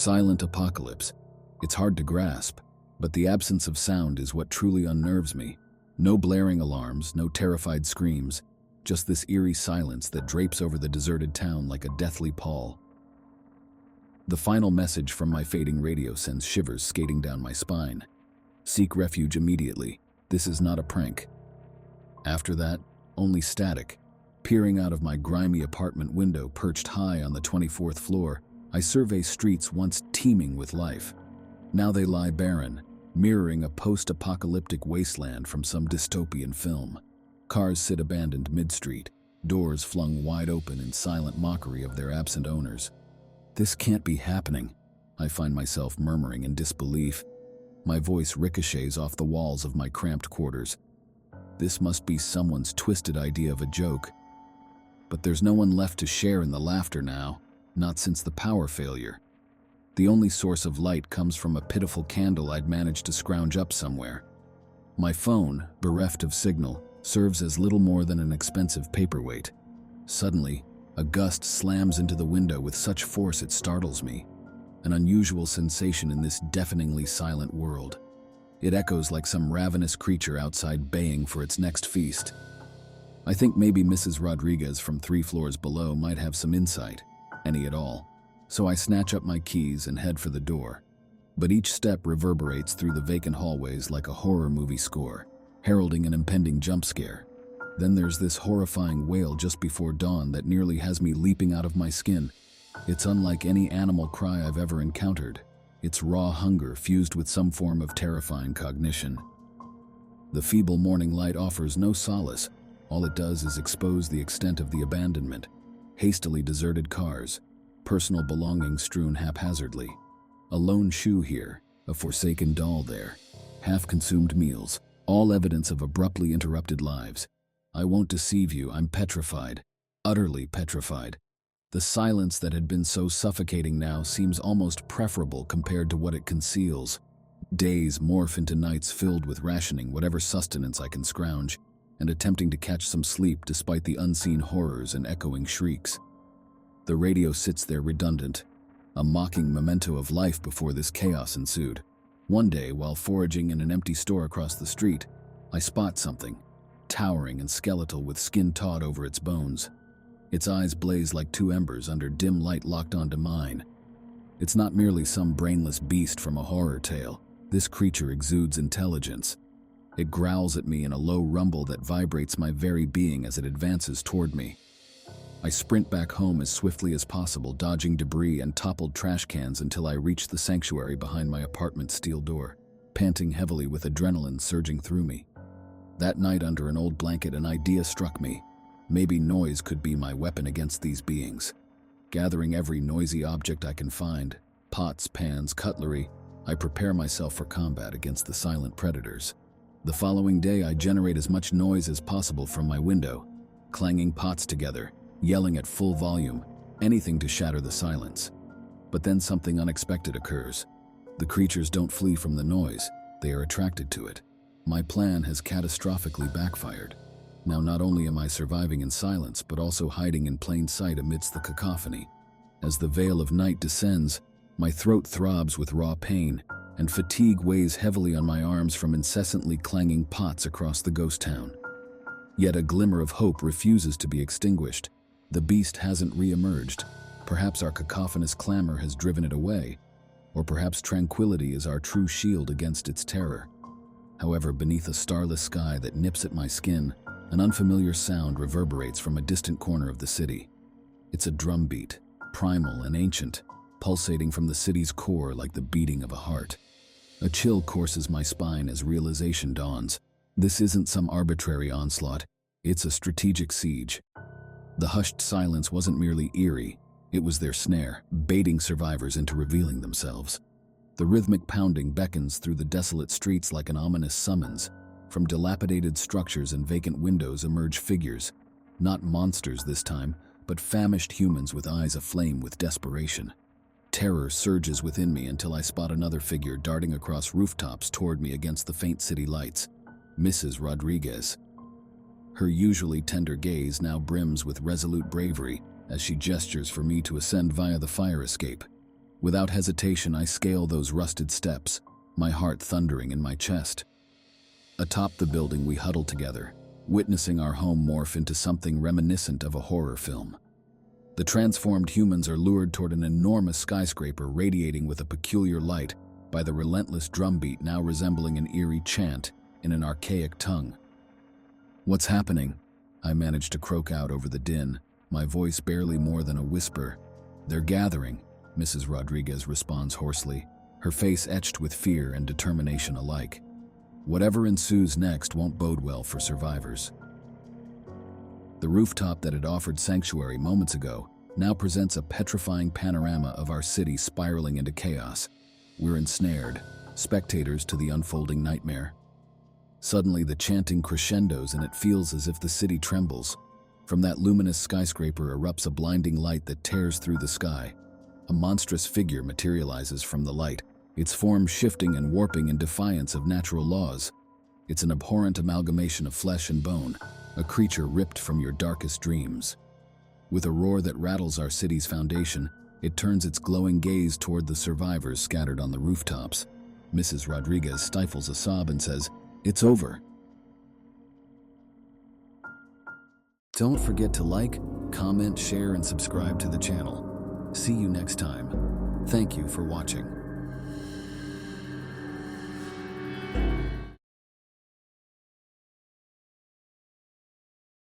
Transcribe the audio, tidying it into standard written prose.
Silent apocalypse. It's hard to grasp, but the absence of sound is what truly unnerves me. No blaring alarms, no terrified screams, just this eerie silence that drapes over the deserted town like a deathly pall. The final message from my fading radio sends shivers skating down my spine. Seek refuge immediately. This is not a prank. After that, only static. Peering out of my grimy apartment window perched high on the 24th floor, I survey streets once teeming with life. Now they lie barren, mirroring a post-apocalyptic wasteland from some dystopian film. Cars sit abandoned mid-street, doors flung wide open in silent mockery of their absent owners. This can't be happening, I find myself murmuring in disbelief. My voice ricochets off the walls of my cramped quarters. This must be someone's twisted idea of a joke. But there's no one left to share in the laughter now, not since the power failure. The only source of light comes from a pitiful candle I'd managed to scrounge up somewhere. My phone, bereft of signal, serves as little more than an expensive paperweight. Suddenly, a gust slams into the window with such force it startles me, an unusual sensation in this deafeningly silent world. It echoes like some ravenous creature outside baying for its next feast. I think maybe Mrs. Rodriguez from 3 floors below might have some insight, any at all, so I snatch up my keys and head for the door. But each step reverberates through the vacant hallways like a horror movie score, heralding an impending jump scare. Then there's this horrifying wail just before dawn that nearly has me leaping out of my skin. It's unlike any animal cry I've ever encountered. It's raw hunger fused with some form of terrifying cognition. The feeble morning light offers no solace. All it does is expose the extent of the abandonment. Hastily deserted cars, personal belongings strewn haphazardly. A lone shoe here, a forsaken doll there, half-consumed meals, all evidence of abruptly interrupted lives. I won't deceive you, I'm petrified, utterly petrified. The silence that had been so suffocating now seems almost preferable compared to what it conceals. Days morph into nights filled with rationing whatever sustenance I can scrounge, and attempting to catch some sleep despite the unseen horrors and echoing shrieks. The radio sits there redundant, a mocking memento of life before this chaos ensued. One day, while foraging in an empty store across the street, I spot something, towering and skeletal with skin taut over its bones. Its eyes blaze like 2 embers under dim light locked onto mine. It's not merely some brainless beast from a horror tale. This creature exudes intelligence. It growls at me in a low rumble that vibrates my very being as it advances toward me. I sprint back home as swiftly as possible, dodging debris and toppled trash cans until I reach the sanctuary behind my apartment's steel door, panting heavily with adrenaline surging through me. That night under an old blanket, an idea struck me. Maybe noise could be my weapon against these beings. Gathering every noisy object I can find, pots, pans, cutlery, I prepare myself for combat against the silent predators. The following day, I generate as much noise as possible from my window, clanging pots together, yelling at full volume, anything to shatter the silence. But then something unexpected occurs. The creatures don't flee from the noise, they are attracted to it. My plan has catastrophically backfired. Now not only am I surviving in silence, but also hiding in plain sight amidst the cacophony. As the veil of night descends, my throat throbs with raw pain, and fatigue weighs heavily on my arms from incessantly clanging pots across the ghost town. Yet a glimmer of hope refuses to be extinguished. The beast hasn't re-emerged. Perhaps our cacophonous clamor has driven it away, or perhaps tranquility is our true shield against its terror. However, beneath a starless sky that nips at my skin, an unfamiliar sound reverberates from a distant corner of the city. It's a drumbeat, primal and ancient, pulsating from the city's core like the beating of a heart. A chill courses my spine as realization dawns. This isn't some arbitrary onslaught, it's a strategic siege. The hushed silence wasn't merely eerie, it was their snare, baiting survivors into revealing themselves. The rhythmic pounding beckons through the desolate streets like an ominous summons. From dilapidated structures and vacant windows emerge figures, not monsters this time, but famished humans with eyes aflame with desperation. Terror surges within me until I spot another figure darting across rooftops toward me against the faint city lights. Mrs. Rodriguez. Her usually tender gaze now brims with resolute bravery as she gestures for me to ascend via the fire escape. Without hesitation, I scale those rusted steps, my heart thundering in my chest. Atop the building, we huddle together, witnessing our home morph into something reminiscent of a horror film. The transformed humans are lured toward an enormous skyscraper radiating with a peculiar light by the relentless drumbeat now resembling an eerie chant in an archaic tongue. "What's happening?" I manage to croak out over the din, my voice barely more than a whisper. "They're gathering," Mrs. Rodriguez responds hoarsely, her face etched with fear and determination alike. Whatever ensues next won't bode well for survivors. The rooftop that had offered sanctuary moments ago now presents a petrifying panorama of our city spiraling into chaos. We're ensnared, spectators to the unfolding nightmare. Suddenly, the chanting crescendos and it feels as if the city trembles. From that luminous skyscraper erupts a blinding light that tears through the sky. A monstrous figure materializes from the light, its form shifting and warping in defiance of natural laws. It's an abhorrent amalgamation of flesh and bone, a creature ripped from your darkest dreams. With a roar that rattles our city's foundation, it turns its glowing gaze toward the survivors scattered on the rooftops. Mrs. Rodriguez stifles a sob and says, "It's over." Don't forget to like, comment, share, and subscribe to the channel. See you next time. Thank you for watching.